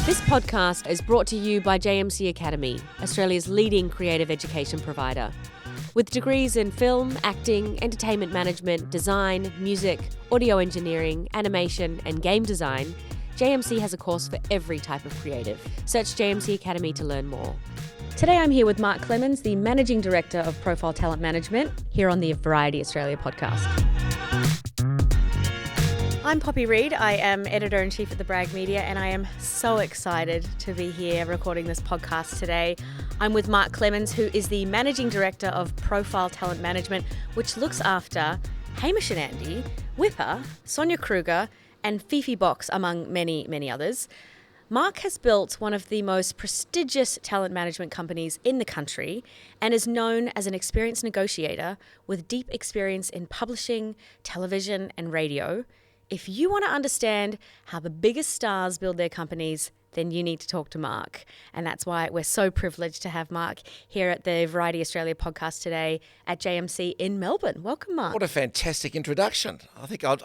This podcast is brought to you by JMC Academy, Australia's leading creative education provider. With degrees in film, acting, entertainment management, design, music, audio engineering, animation, and game design, JMC has a course for every type of creative. Search JMC Academy to learn more. Today I'm here with Mark Klemens, the Managing Director of Profile Talent Management, here on the Variety Australia podcast. I'm Poppy Reid. I am Editor-in-Chief at the Bragg Media, and I am so excited to be here recording this podcast today. I'm with Mark Klemens, who is the Managing Director of Profile Talent Management, which looks after Hamish and Andy, Whipper, Sonia Kruger, and Fifi Box, among many, many others. Mark has built one of the most prestigious talent management companies in the country and is known as an experienced negotiator with deep experience in publishing, television, and radio. If you want to understand how the biggest stars build their companies, then you need to talk to Mark. And that's why we're so privileged to have Mark here at the Variety Australia podcast today at JMC in Melbourne. Welcome, Mark. What a fantastic introduction. I think I'll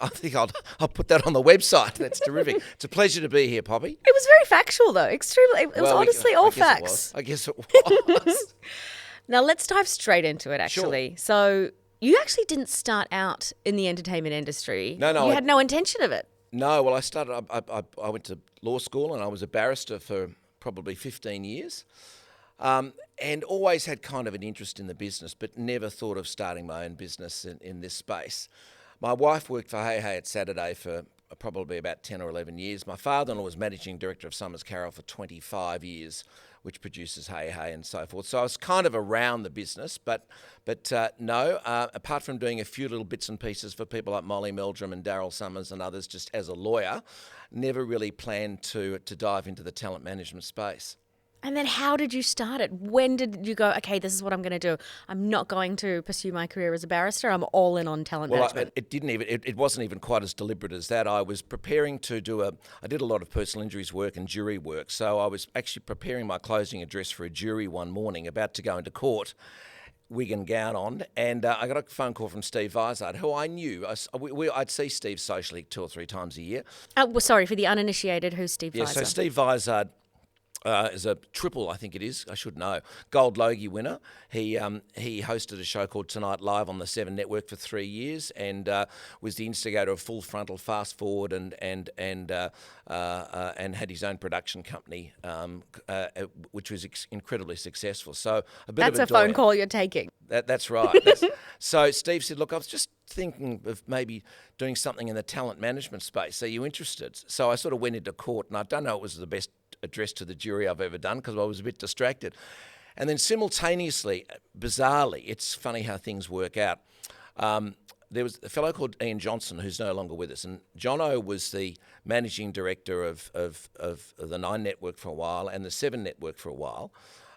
put that on the website. That's terrific. It's a pleasure to be here, Poppy. It was very factual, though. Extremely. It was honestly all facts. I guess it was. Now, let's dive straight into it, actually. Sure. So you actually didn't start out in the entertainment industry. No. You had no intention of it. No, well, I went to law school and I was a barrister for probably 15 years and always had kind of an interest in the business, but never thought of starting my own business in this space. My wife worked for Hey Hey at Saturday for probably about 10 or 11 years. My father-in-law was managing director of Summers Carroll for 25 years, which produces Hey Hey and so forth. So I was kind of around the business, but no, apart from doing a few little bits and pieces for people like Molly Meldrum and Daryl Summers and others just as a lawyer, never really planned to dive into the talent management space. And then how did you start it? When did you go, okay, this is what I'm going to do. I'm not going to pursue my career as a barrister. I'm all in on talent management. It wasn't even quite as deliberate as that. I was preparing to I did a lot of personal injuries work and jury work. So I was actually preparing my closing address for a jury one morning, about to go into court, wig and gown on, and I got a phone call from Steve Vizard, who I knew. I'd see Steve socially 2 or 3 times a year. Sorry, for the uninitiated, who's Steve Vizard? So Steve Vizard is a triple, I think it is, I should know, Gold Logie winner. He hosted a show called Tonight Live on the 7 Network for 3 years and was the instigator of Full Frontal, Fast Forward, and had his own production company, which was incredibly successful. So That's a phone call you're taking. That's right. So Steve said, look, I was just thinking of maybe doing something in the talent management space. Are you interested? So I sort of went into court, and I don't know it was the best address to the jury I've ever done because I was a bit distracted. And then simultaneously, bizarrely, it's funny how things work out. There was a fellow called Ian Johnson who's no longer with us, and Jono was the managing director of the 9 Network for a while and the 7 Network for a while.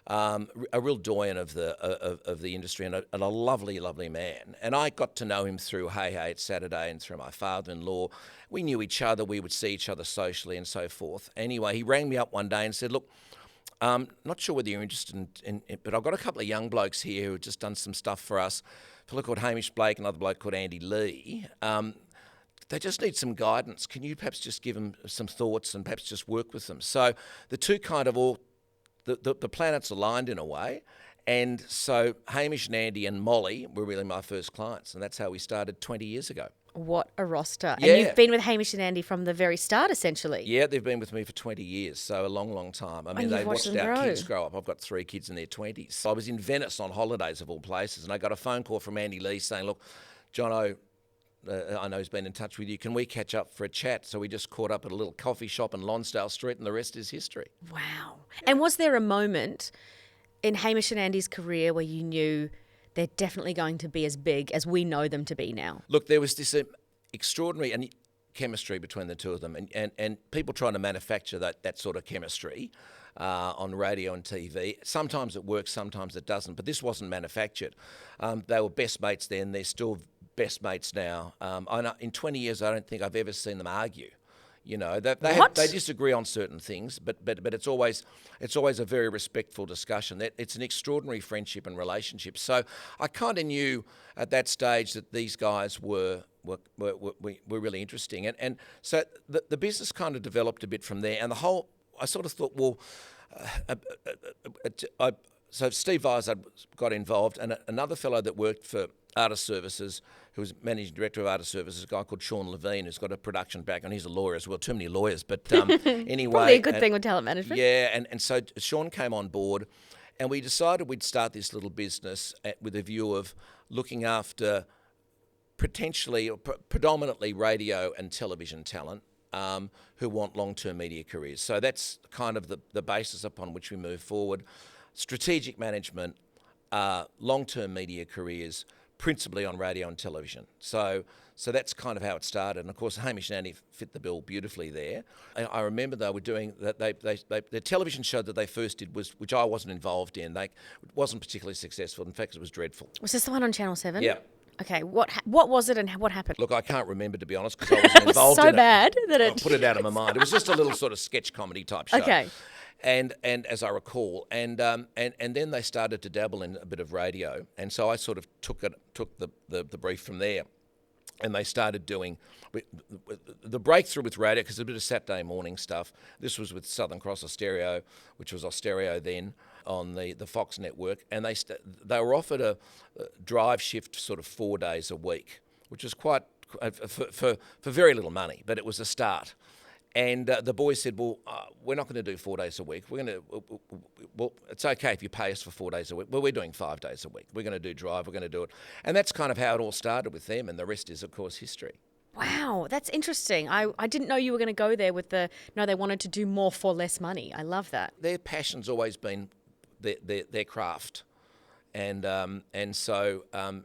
A real doyen of the industry and a lovely, lovely man. And I got to know him through Hey Hey at Saturday and through my father-in-law. We knew each other. We would see each other socially and so forth. Anyway, he rang me up one day and said, look, not sure whether you're interested in but I've got a couple of young blokes here who have just done some stuff for us. A fellow called Hamish Blake, another bloke called Andy Lee. They just need some guidance. Can you perhaps just give them some thoughts and perhaps just work with them? So the two kind of all... The planets aligned in a way, and so Hamish and Andy and Molly were really my first clients, and that's how we started 20 years ago. What a roster. Yeah. And you've been with Hamish and Andy from the very start, essentially. Yeah, they've been with me for 20 years, so a long, long time. I mean, they watched our kids grow up. I've got 3 kids in their 20s. So I was in Venice on holidays of all places, and I got a phone call from Andy Lee saying, look, Jono, I know he's been in touch with you. Can we catch up for a chat? So we just caught up at a little coffee shop in Lonsdale Street, and the rest is history. Wow. And was there a moment in Hamish and Andy's career where you knew they're definitely going to be as big as we know them to be now? Look, there was this extraordinary chemistry between the two of them, and people trying to manufacture that sort of chemistry on radio and TV. Sometimes it works, sometimes it doesn't, but this wasn't manufactured. They were best mates then, they're still best mates now. In 20 years, I don't think I've ever seen them argue. You know, they disagree on certain things, but it's always a very respectful discussion. It's an extraordinary friendship and relationship. So I kind of knew at that stage that these guys were really interesting, and so the business kind of developed a bit from there, and the whole I sort of thought, well, so Steve Vizard got involved, and another fellow that worked for Artist Services, who was managing director of Artist Services, a guy called Sean Levine, who's got a production background. He's a lawyer as well. Too many lawyers, but anyway, probably a good thing with talent management. Yeah, and so Sean came on board, and we decided we'd start this little business with a view of looking after potentially, or predominantly radio and television talent who want long-term media careers. So that's kind of the basis upon which we move forward. Strategic management, long-term media careers, principally on radio and television. So that's kind of how it started. And of course, Hamish and Andy fit the bill beautifully there. I remember they were doing that. The television show that they first did was, which I wasn't involved in. It wasn't particularly successful. In fact, it was dreadful. Was this the one on Channel 7? Yeah. Okay, what was it and what happened? Look, I can't remember, to be honest, because I wasn't involved in it. It was so bad that I put it out of my mind. It was just a little sort of sketch comedy type show. Okay. And as I recall, and then they started to dabble in a bit of radio, and so I sort of took the brief from there, and they started doing the breakthrough with radio, because a bit of Saturday morning stuff. This was with Southern Cross Austereo, which was Austereo then, on the Fox network, and they were offered a drive shift sort of 4 days a week, which was quite for very little money, but it was a start. And the boys said, well, we're not going to do 4 days a week. Well, it's okay if you pay us for 4 days a week. Well, we're doing 5 days a week. We're going to do drive. We're going to do it. And that's kind of how it all started with them. And the rest is, of course, history. Wow, that's interesting. I didn't know you were going to go there with they wanted to do more for less money. I love that. Their passion's always been their craft. And so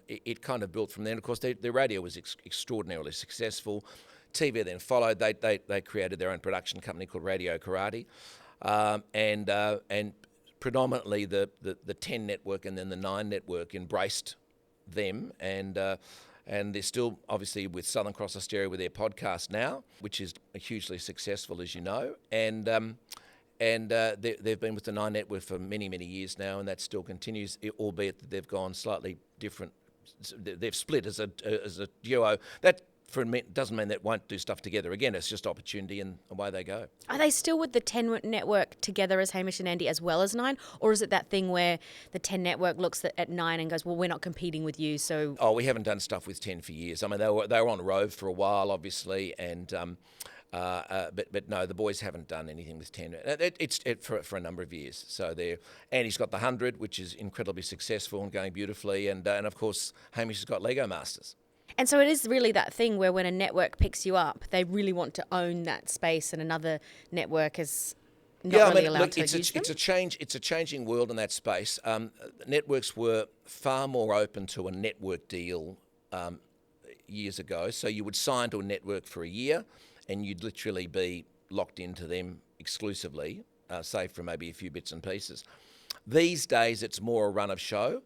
it kind of built from there. And, of course, their radio was extraordinarily successful. TV then followed. They created their own production company called Radio Karate, and predominantly the 10 network and then the 9 network embraced them, and they're still obviously with Southern Cross Austereo with their podcast now, which is hugely successful, as you know, and they've been with the 9 network for many years now, and that still continues, albeit that they've gone slightly different. They've split as a duo. That doesn't mean that won't do stuff together again. It's just opportunity, and away they go. Are they still with the 10 network together as Hamish and Andy as well as 9? Or is it that thing where the 10 network looks at 9 and goes, well, we're not competing with you, so... Oh, we haven't done stuff with 10 for years. I mean, they were on Rove for a while, obviously, and but no, the boys haven't done anything with 10. It's for a number of years. So Andy's got the 100, which is incredibly successful and going beautifully, and of course, Hamish has got Lego Masters. And so it is really that thing where when a network picks you up, they really want to own that space, and another network is not really allowed to use them. It's a changing world in that space. Networks were far more open to a network deal years ago. So you would sign to a network for a year, and you'd literally be locked into them exclusively, save for maybe a few bits and pieces. These days, it's more a run of show.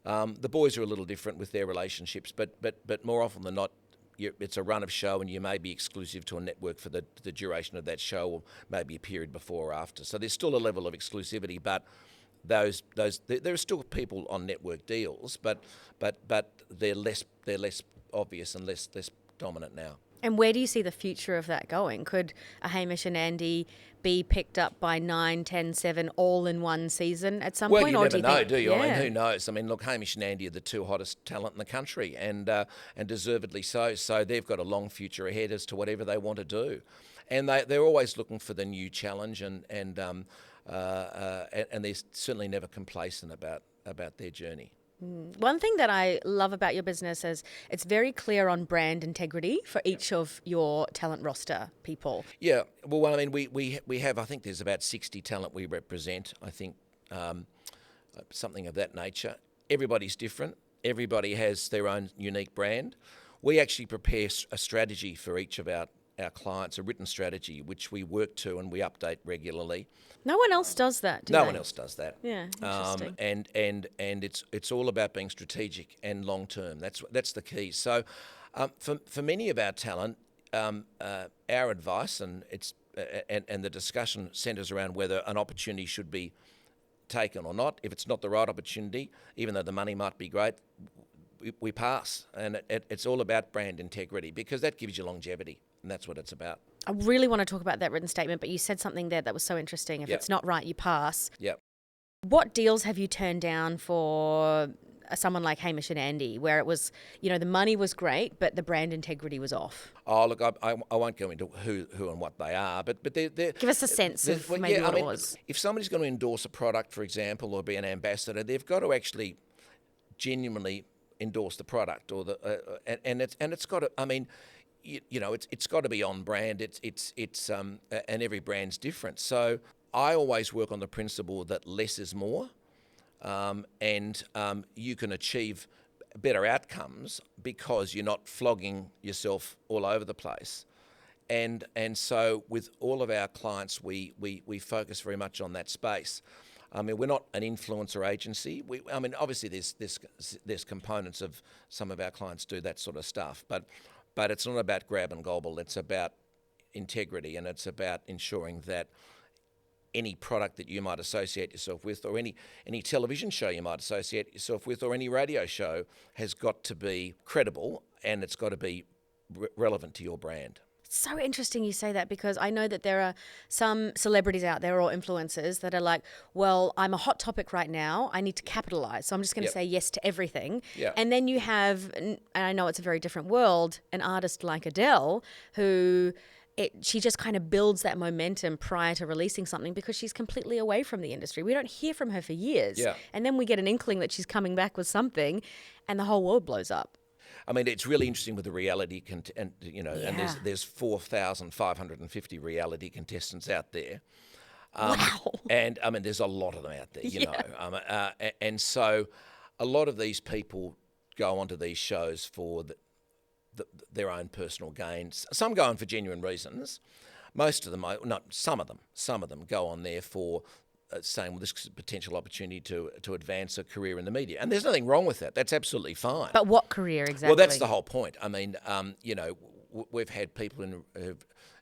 The boys are a little different with their relationships, but more often than not, it's a run of show, and you may be exclusive to a network for the duration of that show, or maybe a period before or after. So there's still a level of exclusivity, but there are still people on network deals, but they're less obvious and less dominant now. And where do you see the future of that going? Could a Hamish and Andy be picked up by 9, 10, 7 all in one season at some point? Well, you never know, do you? Yeah. I mean, who knows? I mean, look, Hamish and Andy are the 2 hottest talent in the country, and deservedly so. So they've got a long future ahead as to whatever they want to do. And they're always looking for the new challenge, and they're certainly never complacent about their journey. One thing that I love about your business is it's very clear on brand integrity for each of your talent roster people. Yeah, well, I mean, we have, I think there's about 60 talent we represent, I think, something of that nature. Everybody's different. Everybody has their own unique brand. We actually prepare a strategy for each of our clients, a written strategy, which we work to and we update regularly. No one else does that, do they? No one else does that. Yeah, interesting. And it's all about being strategic and long term. That's the key. So, for many of our talent, our advice and the discussion centres around whether an opportunity should be taken or not. If it's not the right opportunity, even though the money might be great, we pass. And it's all about brand integrity, because that gives you longevity. And that's what it's about. I really want to talk about that written statement, but you said something there that was so interesting. If Yep. it's not right, you pass. Yep. What deals have you turned down for someone like Hamish and Andy, where it was, the money was great, but the brand integrity was off? Oh, look, I won't go into who and what they are, but they're Give us a sense of maybe what it was. If somebody's going to endorse a product, for example, or be an ambassador, they've got to actually genuinely endorse the product, or it's got to. I mean, it's got to be on brand. And every brand's different. So I always work on the principle that less is more, and you can achieve better outcomes because you're not flogging yourself all over the place. And so with all of our clients, we focus very much on that space. I mean, we're not an influencer agency. Obviously there's components of some of our clients do that sort of stuff, but it's not about grab and gobble. It's about integrity, and it's about ensuring that any product that you might associate yourself with, or any television show you might associate yourself with, or any radio show, has got to be credible, and it's got to be relevant to your brand. So interesting you say that, because I know that there are some celebrities out there, or influencers, that are like, well, I'm a hot topic right now, I need to capitalize, so I'm just going to say yes to everything. Yep. And then you have, and I know it's a very different world, an artist like Adele, who she just kind of builds that momentum prior to releasing something, because she's completely away from the industry. We don't hear from her for years. Yeah. And then we get an inkling that she's coming back with something, and the whole world blows up. I mean, it's really interesting with the reality, and Yeah. there's 4,550 reality contestants out there. Wow. And I mean, there's a lot of them out there, you know. And so a lot of these people go onto these shows for their own personal gains. Some go on for genuine reasons. Most of them, some of them go on there for saying, well, this is a potential opportunity to advance a career in the media. And there's nothing wrong with that. That's absolutely fine. But what career exactly? Well, that's the whole point. I mean, we've had people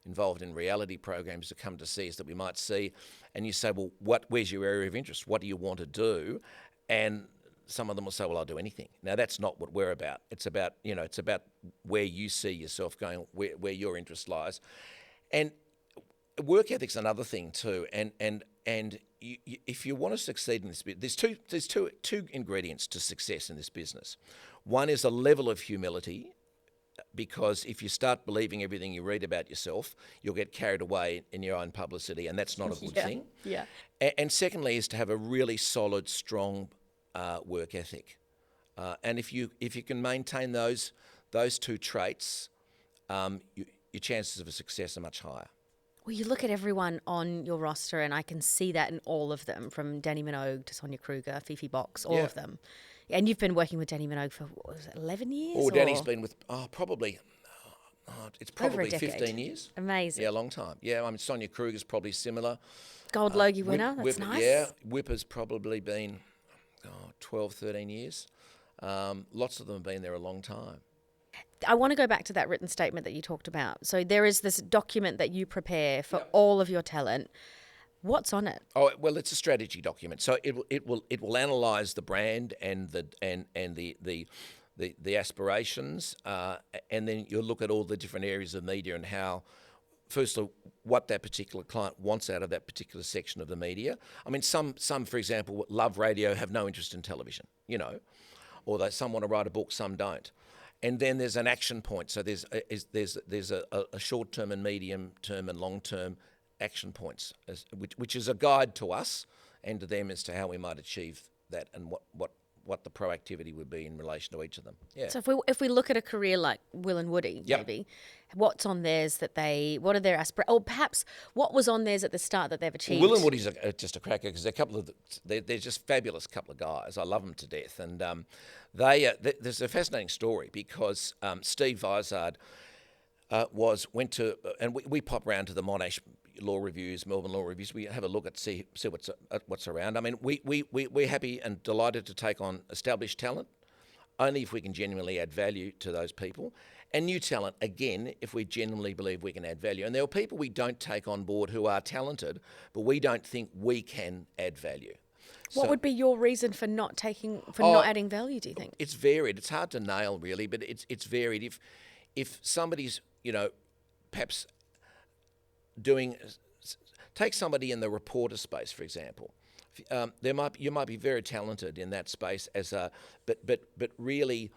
involved in reality programs to come to see us that we might see, and you say, well, where's your area of interest? What do you want to do? And some of them will say, well, I'll do anything. Now, that's not what we're about. It's about, it's about where you see yourself going, where your interest lies. And work ethic's another thing too. And if you want to succeed in this business, there's two ingredients to success in this business. One is a level of humility, because if you start believing everything you read about yourself, you'll get carried away in your own publicity, and that's not a good thing. Yeah. And secondly is to have a really solid, strong work ethic. And if you can maintain those two traits, your chances of a success are much higher. Well, you look at everyone on your roster, and I can see that in all of them, from Danny Minogue to Sonia Kruger, Fifi Box, all of them. And you've been working with Danny Minogue for, what was it, 11 years? Oh, Danny's been with, it's Over a probably decade. 15 years. Amazing. Yeah, a long time. Yeah, I mean, Sonia Kruger's probably similar. Gold Logie winner, that's nice. Yeah, Whipper's probably been 12, 13 years. Lots of them have been there a long time. I want to go back to that written statement that you talked about. So there is this document that you prepare for all of your talent. What's on it? Oh, well, it's a strategy document. So it will analyse the brand and the aspirations, and then you'll look at all the different areas of media and how, firstly, what that particular client wants out of that particular section of the media. I mean, some for example, love radio, have no interest in television, or some want to write a book, some don't. And then there's an action point. So there's a short-term and medium-term and long-term action points, which is a guide to us and to them as to how we might achieve that, and what the proactivity would be in relation to each of them. Yeah. So if we look at a career like Will and Woody, maybe, what's on theirs what are their aspirations? Or perhaps what was on theirs at the start that they've achieved? Will and Woody's just a cracker, because they're just fabulous couple of guys. I love them to death. And there's a fascinating story, because Steve Vizard went to, and we pop around to the Monash Law Reviews, Melbourne Law Reviews. We have a look at see what's around. I mean, we're happy and delighted to take on established talent, only if we can genuinely add value to those people, and new talent, again, if we genuinely believe we can add value. And there are people we don't take on board who are talented, but we don't think we can add value. What would be your reason for not adding value, do you think? It's varied. It's hard to nail, really, but it's varied. If somebody's, perhaps take somebody in the reporter space, for example. You might be very talented in that space but really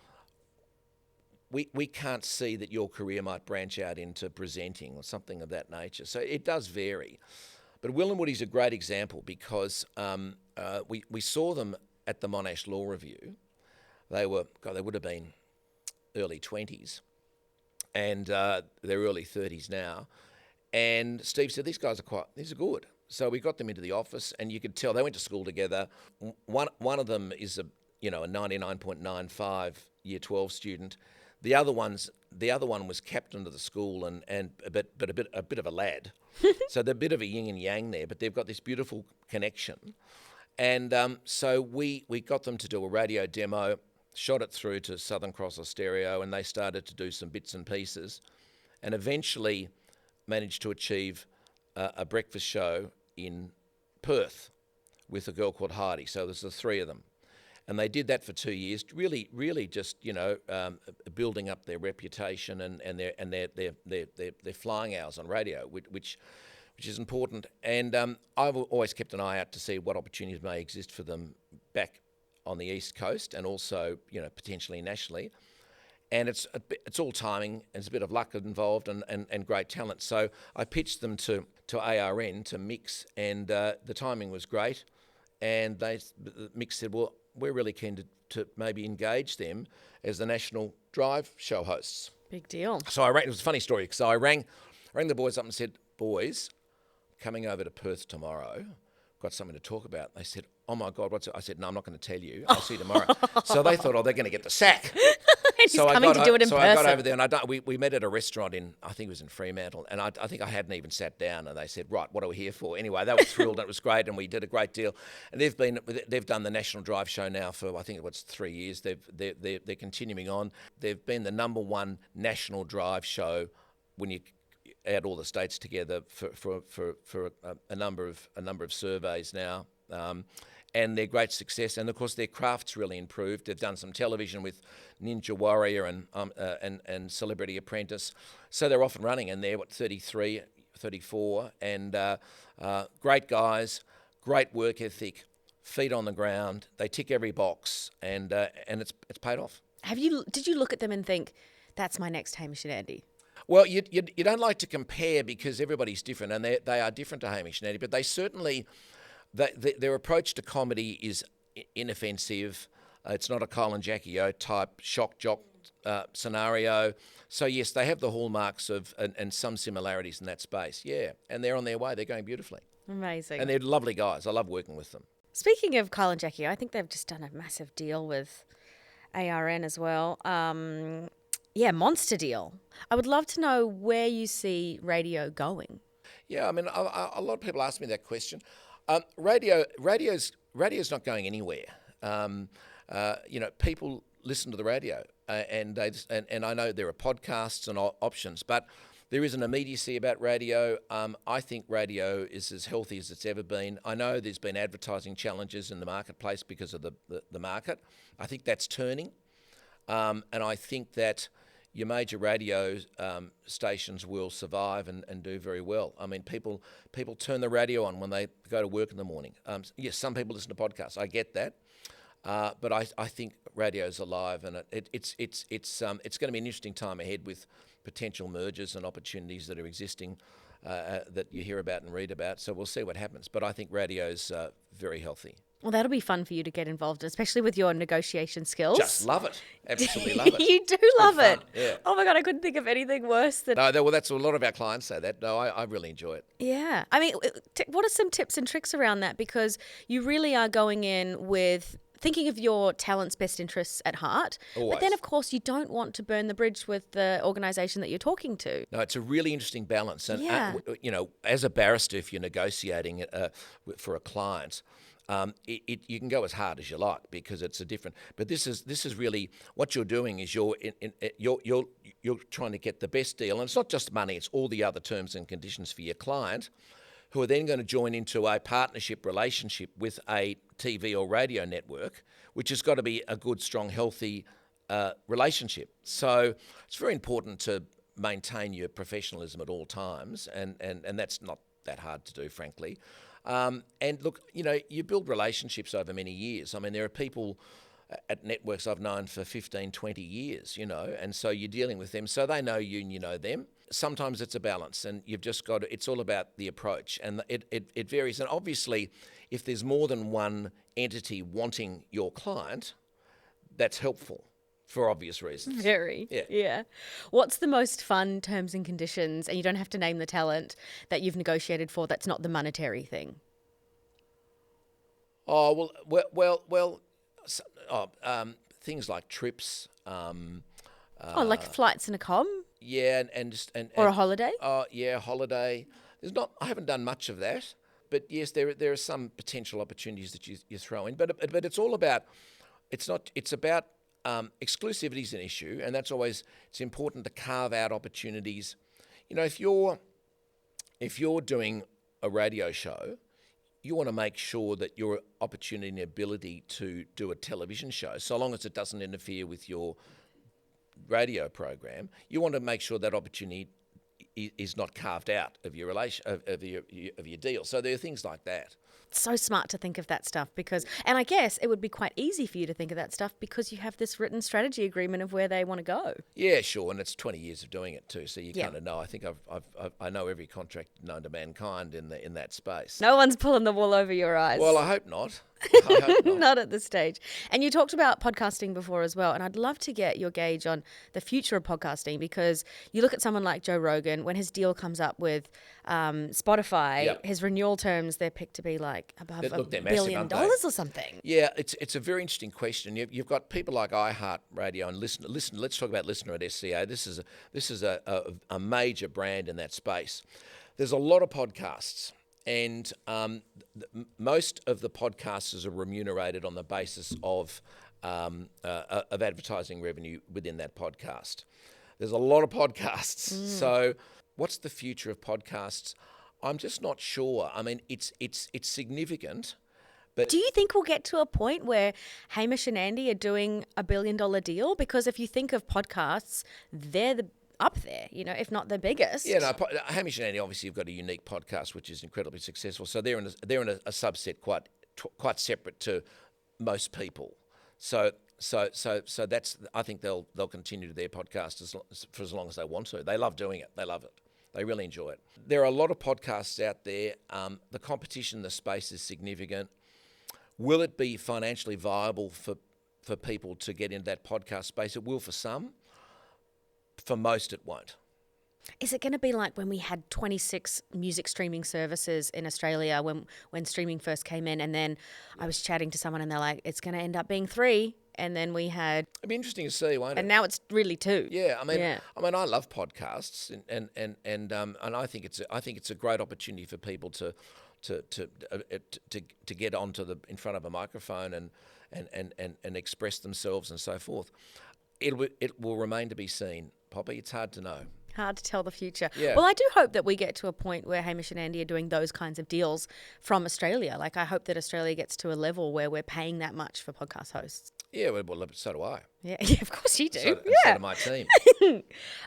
we can't see that your career might branch out into presenting or something of that nature. So it does vary. But Will and Woody's a great example because we saw them at the Monash Law Review. They would have been early 20s, and they're early 30s now. And Steve said, these are good. So we got them into the office, and you could tell they went to school together. One of them is a 99.95 Year 12 student. The other one was captain of the school and a bit of a lad. So they're a bit of a yin and yang there, but they've got this beautiful connection. And so we got them to do a radio demo, shot it through to Southern Cross Stereo, and they started to do some bits and pieces, and eventually managed to achieve a breakfast show in Perth with a girl called Heidi. So there's the three of them. And they did that for 2 years, really just, building up their reputation and their flying hours on radio, which is important. And I've always kept an eye out to see what opportunities may exist for them back on the East Coast and also, potentially nationally. And it's all timing, and there's a bit of luck involved and great talent. So I pitched them to ARN, to Mix, and the timing was great. And Mix said, well, we're really keen to maybe engage them as the national drive show hosts. Big deal. So it was a funny story. So I rang the boys up and said, boys, coming over to Perth tomorrow, got something to talk about. They said, oh my God, what's it? I said, no, I'm not going to tell you. I'll see you tomorrow. So they thought, they're going to get the sack. He's coming to do it in person. So I got over there and we met at a restaurant I think it was in Fremantle, and I think I hadn't even sat down, and they said, right, what are we here for? Anyway, they were thrilled, and it was great, and we did a great deal. And they've done the National Drive Show now for, I think it was 3 years. They're continuing on. They've been the number one National Drive Show when you add all the states together for a number of surveys now. And their great success, and of course their craft's really improved. They've done some television with Ninja Warrior and Celebrity Apprentice, so they're off and running, and they're 33, 34, and great guys, great work ethic, feet on the ground. They tick every box, and it's paid off. Did you look at them and think, that's my next Hamish and Andy? Well, you don't like to compare because everybody's different, and they are different to Hamish and Andy, but they certainly. Their approach to comedy is inoffensive. It's not a Kyle and Jackie O type shock jock scenario. So yes, they have the hallmarks of and some similarities in that space. Yeah, and they're on their way. They're going beautifully. Amazing. And they're lovely guys. I love working with them. Speaking of Kyle and Jackie O, I think they've just done a massive deal with ARN as well. Monster deal. I would love to know where you see radio going. Yeah, I mean, a lot of people ask me that question. Radio's not going anywhere. People listen to the radio, and I know there are podcasts and options, but there is an immediacy about radio. I think radio is as healthy as it's ever been. I know there's been advertising challenges in the marketplace because of the market. I think that's turning, and I think that your major radio stations will survive and do very well. I mean, people turn the radio on when they go to work in the morning. Yes, some people listen to podcasts. I get that, but I think radio's alive, and it's going to be an interesting time ahead with potential mergers and opportunities that are existing that you hear about and read about. So we'll see what happens. But I think radio's very healthy. Well, that'll be fun for you to get involved in, especially with your negotiation skills. Just love it. Absolutely love it. You do love it. Yeah. Oh, my God, I couldn't think of anything worse than... No, well, that's a lot of our clients say that. No, I really enjoy it. Yeah. I mean, what are some tips and tricks around that? Because you really are going in with thinking of your talent's best interests at heart. Always. But then, of course, you don't want to burn the bridge with the organisation that you're talking to. No, it's a really interesting balance. And, yeah. As a barrister, if you're negotiating for a client... you can go as hard as you like because it's a different. But this is really what you're doing is you're trying to get the best deal, and it's not just money; it's all the other terms and conditions for your client, who are then going to join into a partnership relationship with a TV or radio network, which has got to be a good, strong, healthy relationship. So it's very important to maintain your professionalism at all times, and that's not that hard to do, frankly. And look, you build relationships over many years. I mean, there are people at networks I've known for 15, 20 years, and so you're dealing with them, so they know you and you know them. Sometimes it's a balance, and you've just got to, it's all about the approach, and it varies. And obviously, if there's more than one entity wanting your client, that's helpful for obvious reasons. Very. Yeah. What's the most fun terms and conditions, and you don't have to name the talent, that you've negotiated for that's not the monetary thing? Oh, things like trips. Like flights and accom? Yeah, and or a holiday? Oh, yeah, holiday. I haven't done much of that, but yes, there are some potential opportunities that you throw in. But it's all about. It's about exclusivity is an issue, and it's important to carve out opportunities. If you're doing a radio show, you want to make sure that your opportunity and ability to do a television show, so long as it doesn't interfere with your radio program, you want to make sure that opportunity is not carved out of your of your deal. So there are things like that. It's so smart to think of that stuff and I guess it would be quite easy for you to think of that stuff because you have this written strategy agreement of where they want to go. Yeah, sure, and it's 20 years of doing it too, so you kind of know. I think I know every contract known to mankind in that space. No one's pulling the wool over your eyes. Well, I hope not. I hope not. Not at this stage. And you talked about podcasting before as well, and I'd love to get your gauge on the future of podcasting, because you look at someone like Joe Rogan, when his deal comes up with Spotify, his renewal terms, they're picked to be like above $1 billion or something. Yeah, it's a very interesting question. You've got people like iHeartRadio and Listen. Let's talk about Listener at SCA. This is a major brand in that space. There's a lot of podcasts. And most of the podcasters are remunerated on the basis of advertising revenue within that podcast. There's a lot of podcasts. So what's the future of podcasts? I'm just not sure. I mean, it's significant. But do you think we'll get to a point where Hamish and Andy are doing $1 billion deal? Because if you think of podcasts, they're up there, if not the biggest. Yeah, no, Hamish and Andy obviously have got a unique podcast which is incredibly successful. So they're in a subset quite separate to most people. So that's, I think they'll continue to their podcast for as long as they want to. They love doing it. They love it. They really enjoy it. There are a lot of podcasts out there. The competition in the space is significant. Will it be financially viable for people to get into that podcast space? It will for some. For most, it won't. Is it going to be like when we had 26 music streaming services in Australia when streaming first came in, and then I was chatting to someone and they're like, it's going to end up being 3, and then we had... It'd be interesting to see, won't it? And now it's really 2. Yeah, I mean, I love podcasts, and I think it's a great opportunity for people to get in front of a microphone and express themselves and so forth. It will remain to be seen, Poppy. It's hard to know. Hard to tell the future. Yeah. Well, I do hope that we get to a point where Hamish and Andy are doing those kinds of deals from Australia. Like, I hope that Australia gets to a level where we're paying that much for podcast hosts. Yeah, well, so do I. Yeah, of course you do. So do my team.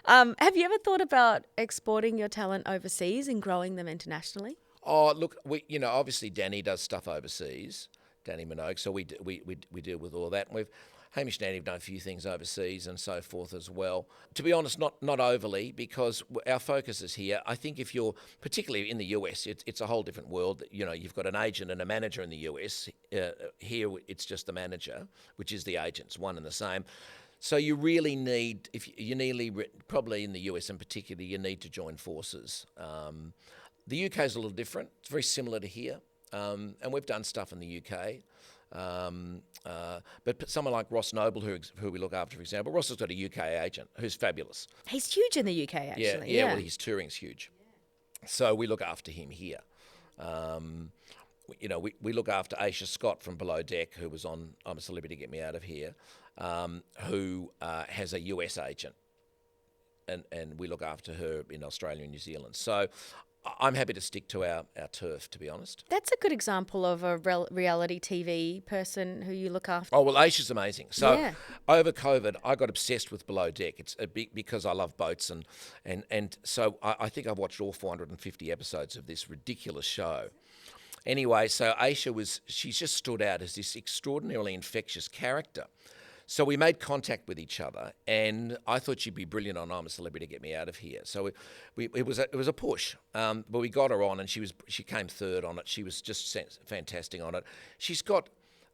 Have you ever thought about exporting your talent overseas and growing them internationally? Oh, look, obviously Danny does stuff overseas, Danny Minogue, so we deal with all that. And Hamish and Andy have done a few things overseas and so forth as well. To be honest, not overly, because our focus is here. I think if you're, particularly in the US, it's a whole different world. You've got an agent and a manager in the US. Here, it's just the manager, which is the agents, one and the same. So you really need, probably in the US in particular, you need to join forces. The UK is a little different. It's very similar to here, and we've done stuff in the UK. But someone like Ross Noble, who we look after, for example, Ross has got a UK agent who's fabulous. He's huge in the UK, actually. Yeah. Well, his touring's huge. So we look after him here. We look after Aisha Scott from Below Deck, who was on I'm a Celebrity, Get Me Out of Here, who has a US agent. And we look after her in Australia and New Zealand. So I'm happy to stick to our turf, to be honest. That's a good example of a reality TV person who you look after. Oh, well, Aisha's amazing. So Yeah. over COVID, I got obsessed with Below Deck. It's because I love boats, and so I think I've watched all 450 episodes of this ridiculous show. Anyway, so Aisha she's just stood out as this extraordinarily infectious character. So we made contact with each other, and I thought she'd be brilliant on I'm a Celebrity to get me out of here. So it was a push, but we got her on, and she came third on it. She was just fantastic on it. She's got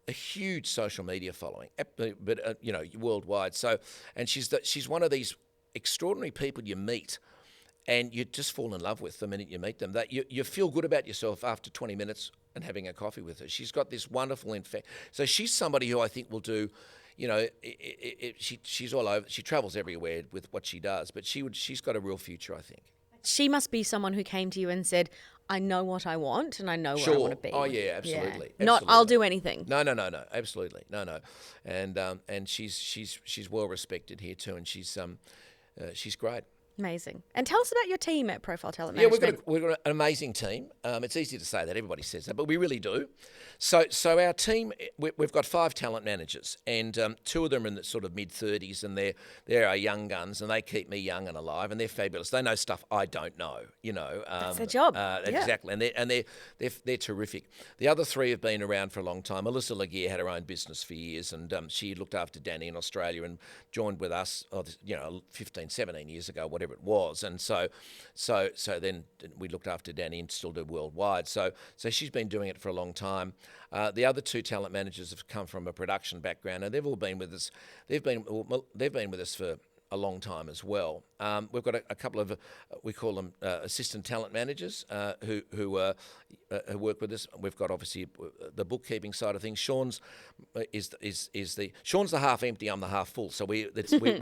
a huge social media following, but worldwide. So, and she's one of these extraordinary people you meet, and you just fall in love with the minute you meet them. That you feel good about yourself after 20 minutes and having a coffee with her. She's got this wonderful so she's somebody who I think will do. She's all over. She travels everywhere with what she does, but she's got a real future, I think. She must be someone who came to you and said, I know what I want and I know where I want to be. Oh, yeah, absolutely. Yeah. Not, I'll do anything. No, absolutely. No. And she's well respected here too, and she's great. Amazing. And tell us about your team at Profile Talent Yeah, Management. we've got an amazing team. It's easy to say that, everybody says that, but we really do. So our team, we've got 5 talent managers, and 2 of them are in the sort of mid-30s, and they're our young guns, and they keep me young and alive, and they're fabulous. They know stuff I don't know, That's their job. Exactly, and they're terrific. The other 3 have been around for a long time. Melissa Laguerre had her own business for years, and she looked after Danny in Australia and joined with us, 15, 17 years ago, whatever it was, and so then we looked after Danny and still do worldwide. So she's been doing it for a long time. The other 2 talent managers have come from a production background, and they've all been with us. They've been with us for a long time as well. We've got a couple of we call them assistant talent managers who work with us. We've got obviously the bookkeeping side of things. Sean's the half empty, I'm the half full. So we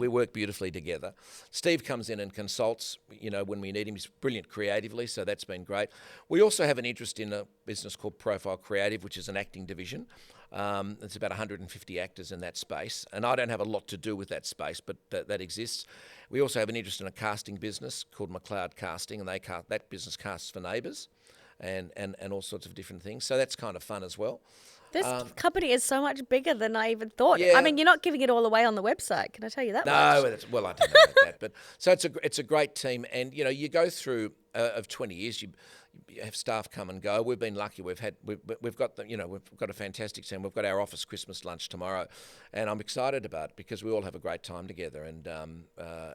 work beautifully together. Steve comes in and consults, when we need him. He's brilliant creatively, so that's been great. We also have an interest in a business called Profile Creative, which is an acting division. It's about 150 actors in that space, and I don't have a lot to do with that space, but that exists. We also have an interest in a casting business called McLeod Casting, and that business casts for Neighbours and all sorts of different things. So that's kind of fun as well. This company is so much bigger than I even thought. Yeah. I mean, you're not giving it all away on the website. Can I tell you that much? No, I don't know about that. But so it's a great team, and you go through of 20 years. You have staff come and go. We've been lucky. We've got a fantastic team. We've got our office Christmas lunch tomorrow, and I'm excited about it because we all have a great time together, and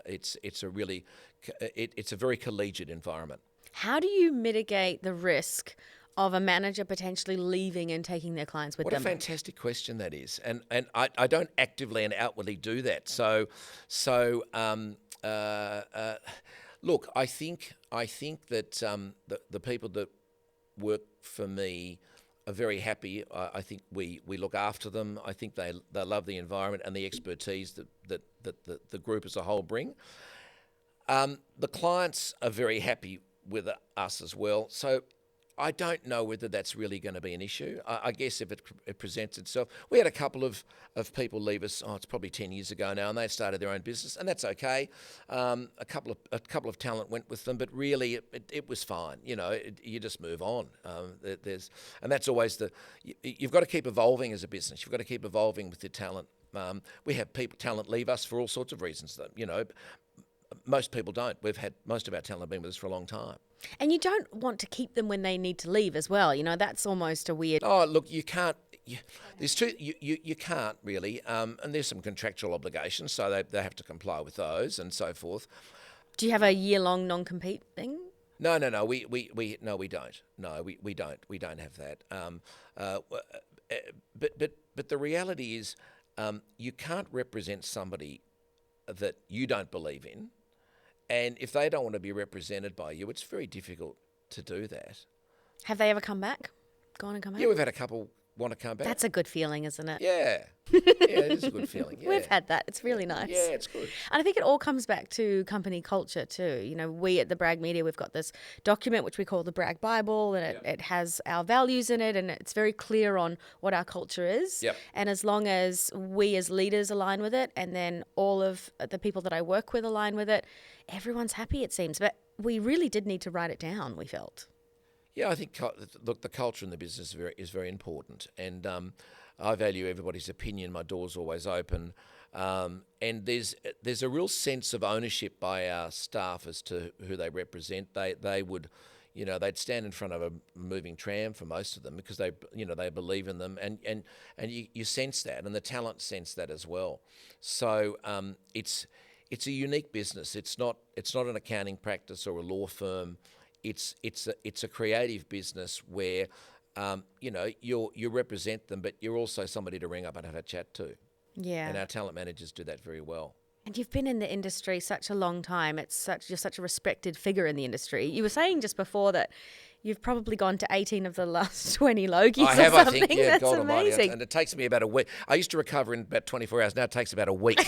it's a very collegiate environment. How do you mitigate the risk of a manager potentially leaving and taking their clients with them? What a fantastic question that is, and I don't actively and outwardly do that. So look, I think that the people that work for me are very happy. I think we look after them. I think they love the environment and the expertise that the group as a whole bring. The clients are very happy with us as well. So I don't know whether that's really going to be an issue. I guess if it presents itself. We had a couple of people leave us, it's probably 10 years ago now, and they started their own business, and that's okay. A couple of talent went with them, but really it was fine. You just move on. And that's always you've got to keep evolving as a business. You've got to keep evolving with your talent. We have talent leave us for all sorts of reasons, most people don't. We've had most of our talent been with us for a long time. And you don't want to keep them when they need to leave as well. That's almost a weird... Oh, look, you can't... You can't really. And there's some contractual obligations, so they have to comply with those and so forth. Do you have a year-long non-compete thing? No. We don't. No, we don't. We don't have that. But the reality is, you can't represent somebody that you don't believe in, and if they don't want to be represented by you, it's very difficult to do that. Have they ever come back? Gone and come back? Yeah, we've had a couple want to come back. That's a good feeling, isn't it? Yeah. Yeah, it is a good feeling. Yeah. We've had that. It's really nice. Yeah, it's good. And I think it all comes back to company culture too. We at the Brag Media, we've got this document which we call the Brag Bible, and it has our values in it, and it's very clear on what our culture is. Yep. And as long as we as leaders align with it, and then all of the people that I work with align with it, everyone's happy, it seems. But we really did need to write it down, we felt. Yeah, I think, look, the culture in the business is very important, and I value everybody's opinion. My door's always open, and there's a real sense of ownership by our staff as to who they represent. They would, they'd stand in front of a moving tram for most of them because they believe in them, and you sense that, and the talent sense that as well. So it's a unique business. It's not an accounting practice or a law firm. It's a creative business where you represent them, but you're also somebody to ring up and have a chat to. Yeah. And our talent managers do that very well. And you've been in the industry such a long time. You're such a respected figure in the industry. You were saying just before that you've probably gone to 18 of the last 20 Logies I have, or something. I think. Yeah, That's God amazing. Almighty. And it takes me about a week. I used to recover in about 24 hours. Now it takes about a week.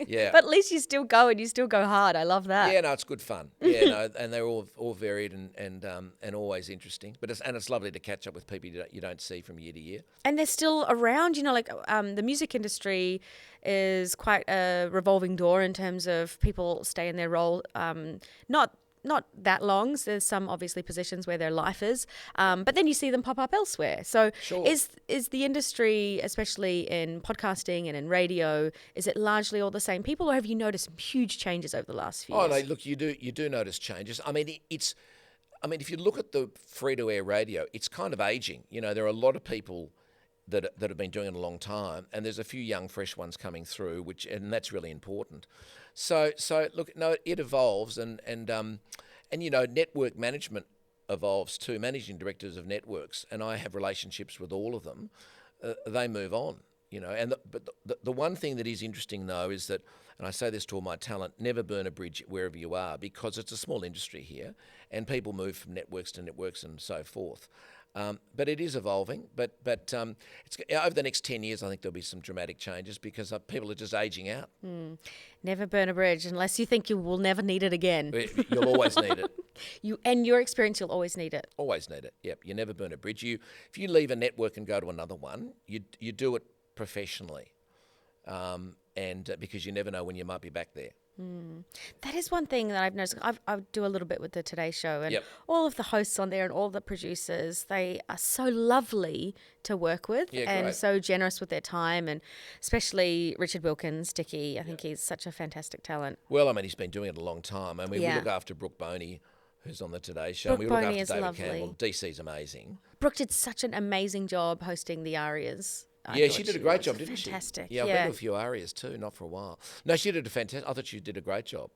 Yeah. But at least you still go and you still go hard. I love that. Yeah, no, it's good fun. Yeah, no, and they're all varied and always interesting. But it's lovely to catch up with people you don't see from year to year. And they're still around. The music industry is quite a revolving door in terms of people stay in their role. Not that long. So there's some obviously positions where their life is, but then you see them pop up elsewhere. So Sure. Is the industry, especially in podcasting and in radio, is it largely all the same people, or have you noticed some huge changes over the last few years? Oh no, look, you do notice changes. I mean, if you look at the free-to-air radio, it's kind of aging. There are a lot of people that have been doing it a long time, and there's a few young, fresh ones coming through, and that's really important. So look, no, it evolves, and network management evolves too. Managing directors of networks, and I have relationships with all of them. They move on, but the one thing that is interesting though is that, and I say this to all my talent, never burn a bridge wherever you are, because it's a small industry here, and people move from networks to networks and so forth. But it is evolving. But it's over the next 10 years, I think there'll be some dramatic changes because people are just aging out. Never burn a bridge unless you think you will never need it again. You'll always need it. And your experience, you'll always need it. Always need it. Yep. You never burn a bridge. If you leave a network and go to another one, you do it professionally, and because you never know when you might be back there. That is one thing that I've noticed. I do a little bit with the Today Show, and Yep. all of the hosts on there and all the producers, they are so lovely to work with, and great. so generous with their time, and especially Richard Wilkins, Dickie. I think he's such a fantastic talent. Well, I mean, he's been doing it a long time. I mean, Yeah. we look after Brooke Boney, who's on the Today Show. Brooke We look Boney after is David lovely. Campbell. DC's amazing. Brooke did such an amazing job hosting the Arias. I Yeah, thought she did a great job, was didn't fantastic. she? Yeah, I've been to a few Arias too, not for a while. No, she did a fantastic. I thought she did a great job.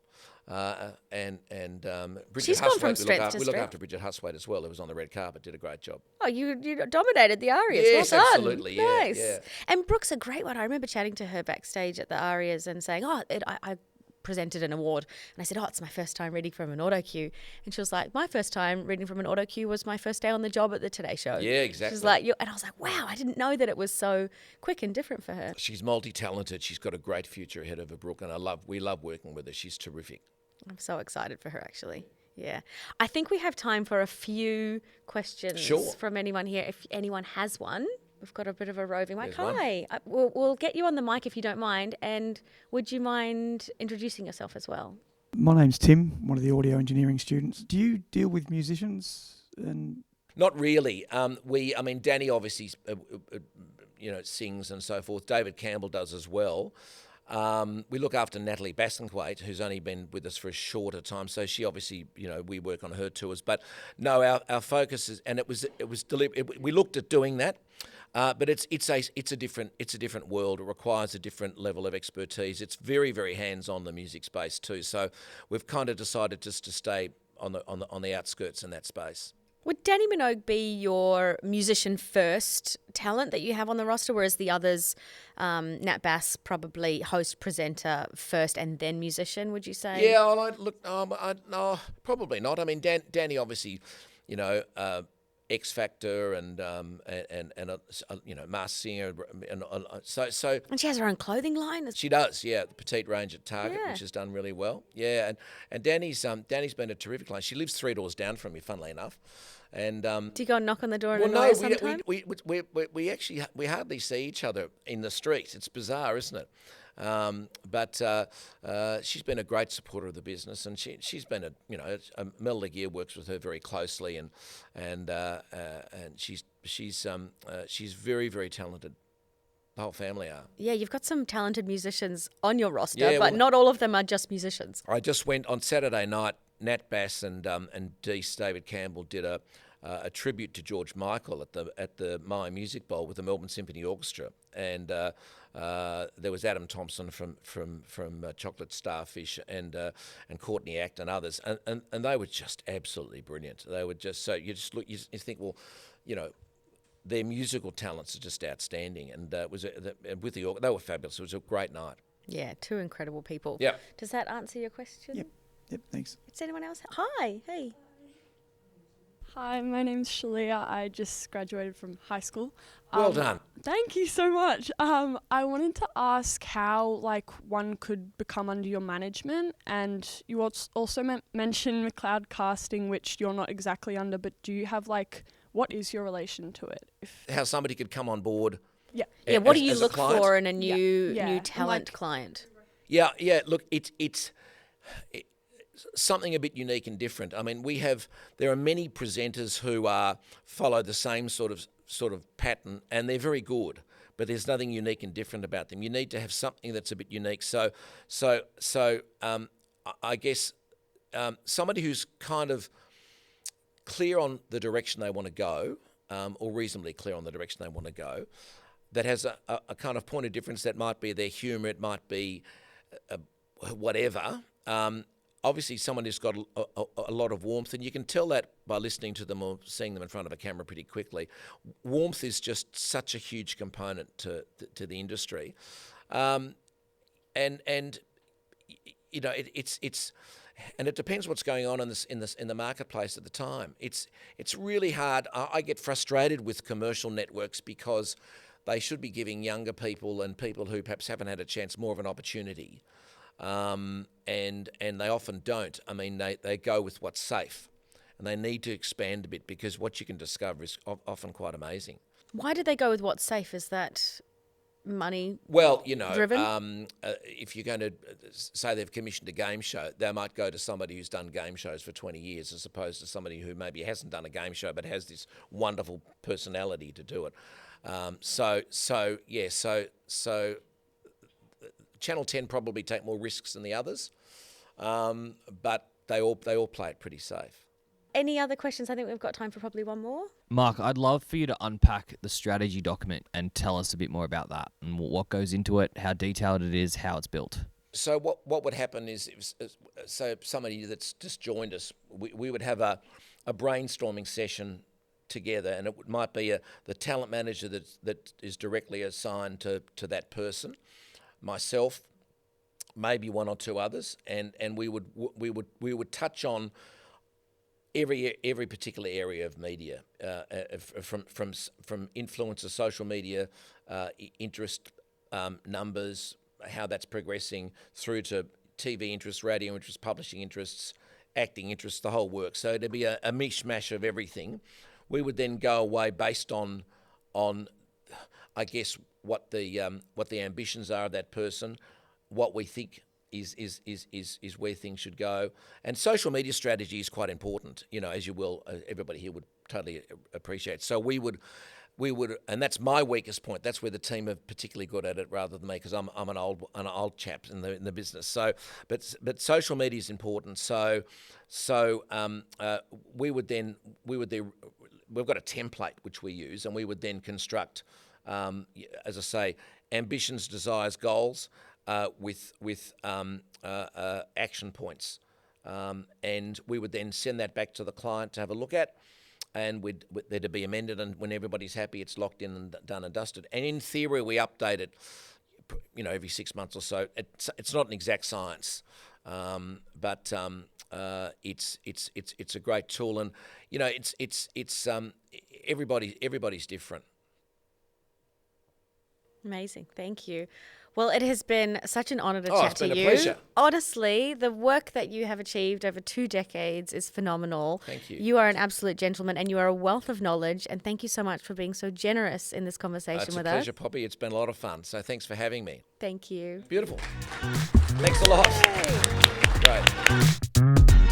And Bridget She's gone from Huswaite, strength to we look strength. after Bridget Huswaite as well, who was on the red carpet, did a great job. Oh, you dominated the Arias. Yes, Well done. absolutely, yeah, Nice. yeah. And Brooke's a great one. I remember chatting to her backstage at the Arias and saying, I presented an award. And I said, it's my first time reading from an auto cue. And she was like, my first time reading from an auto cue was my first day on the job at the Today Show. Yeah, exactly. She's like, and I was like, wow, I didn't know that it was so quick and different for her. She's multi-talented. She's got a great future ahead of her, Brooke, and we love working with her. She's terrific. I'm so excited for her, actually. Yeah. I think we have time for a few questions Sure. from anyone here. If anyone has one, we've got a bit of a roving mic. There's one. Hi. We'll get you on the mic if you don't mind. And would you mind introducing yourself as well? My name's Tim, one of the audio engineering students. Do you deal with musicians? And Not really. Danny obviously, sings and so forth. David Campbell does as well. We look after Natalie Bassenquate, who's only been with us for a shorter time, so she obviously, we work on her tours. But no, our focus is, and it was deliberate. We looked at doing that, but it's a different world. It requires a different level of expertise. It's very, very hands on the music space too. So we've kind of decided just to stay on the outskirts in that space. Would Danny Minogue be your musician first talent that you have on the roster, whereas the others, Nat Bass, probably host, presenter first and then musician, would you say? Yeah, no, probably not. I mean, Danny obviously, X Factor and Masked Singer, so And she has her own clothing line. she does, yeah, the petite range at Target, Yeah. which has done really well, yeah, and Danny's been a terrific client. She lives 3 doors down from me, funnily enough, and Do you go and knock on the door and well, annoy no, her sometime? we actually we hardly see each other in the streets. It's bizarre, isn't it? But she's been a great supporter of the business, and she's been Mel Legear works with her very closely, and she's very, very talented. The whole family are. Yeah, you've got some talented musicians on your roster, Yeah, but well- not all of them are just musicians. I just went on Saturday night. Nat Bass and David Campbell did a tribute to George Michael at the Maui Music Bowl with the Melbourne Symphony Orchestra, and there was Adam Thompson from Chocolate Starfish and Courtney Act and others, and they were just absolutely brilliant. They were just so you think, well, their musical talents are just outstanding, and they were fabulous. It was a great night. Yeah, 2 incredible people. Yeah. Does that answer your question? Yep, thanks. Is anyone else? Hi, hey. Hi, my name's Shalia. I just graduated from high school. Well done. Thank you so much. I wanted to ask how one could become under your management, and you also mentioned McLeod Casting, which you're not exactly under, but do you have what is your relation to it? How somebody could come on board. Yeah. Yeah, what do as you a look client? for in a new Yeah, new and, talent client? Yeah. Look, it's something a bit unique and different. I mean, there are many presenters who follow the same sort of pattern, and they're very good, but there's nothing unique and different about them. You need to have something that's a bit unique. So I guess somebody who's kind of clear on the direction they want to go, or reasonably clear on the direction they want to go, that has a kind of point of difference. That might be their humour, it might be whatever. Obviously, someone who's got a lot of warmth, and you can tell that by listening to them or seeing them in front of a camera pretty quickly. Warmth is just such a huge component to the industry, and it's and it depends what's going on in the marketplace at the time. It's really hard. I get frustrated with commercial networks because they should be giving younger people and people who perhaps haven't had a chance more of an opportunity. And they often don't. I mean, they go with what's safe, and they need to expand a bit because what you can discover is often quite amazing. Why did they go with what's safe? Is that money Well, driven? if you're going to say they've commissioned a game show, they might go to somebody who's done game shows for 20 years as opposed to somebody who maybe hasn't done a game show but has this wonderful personality to do it. So Channel 10 probably take more risks than the others, but they all play it pretty safe. Any other questions? I think we've got time for probably one more. Mark, I'd love for you to unpack the strategy document and tell us a bit more about that and what goes into it, how detailed it is, how it's built. So what would happen is, so somebody that's just joined us, we would have a brainstorming session together, and it might be the talent manager that is directly assigned to that person, myself, maybe 1 or 2 others, and we would touch on every particular area of media, from influencer, social media, interest numbers, how that's progressing, through to TV interests, radio interests, publishing interests, acting interests, the whole work. So it'd be a mishmash of everything. We would then go away based on I guess what the ambitions are of that person, what we think is where things should go, and social media strategy is quite important. As you will, everybody here would totally appreciate. So we would, and that's my weakest point. That's where the team are particularly good at it, rather than me, because I'm an old chap in the business. So, but social media is important. So we've got a template which we use, and we would then construct, as I say, ambitions, desires, goals, with action points, and we would then send that back to the client to have a look at, and they're to be amended, and when everybody's happy, it's locked in and done and dusted. And in theory, we update it, every 6 months or so. It's not an exact science, but it's a great tool, and you know, it's everybody's different. Amazing. Thank you. Well, it has been such an honour to Oh, chat it's to been a you. pleasure. Honestly, the work that you have achieved over 2 decades is phenomenal. Thank you. You are an absolute gentleman and you are a wealth of knowledge. And thank you so much for being so generous in this conversation It's with a us. pleasure, Poppy. It's been a lot of fun. So thanks for having me. Thank you. Beautiful. Thanks a lot. Great.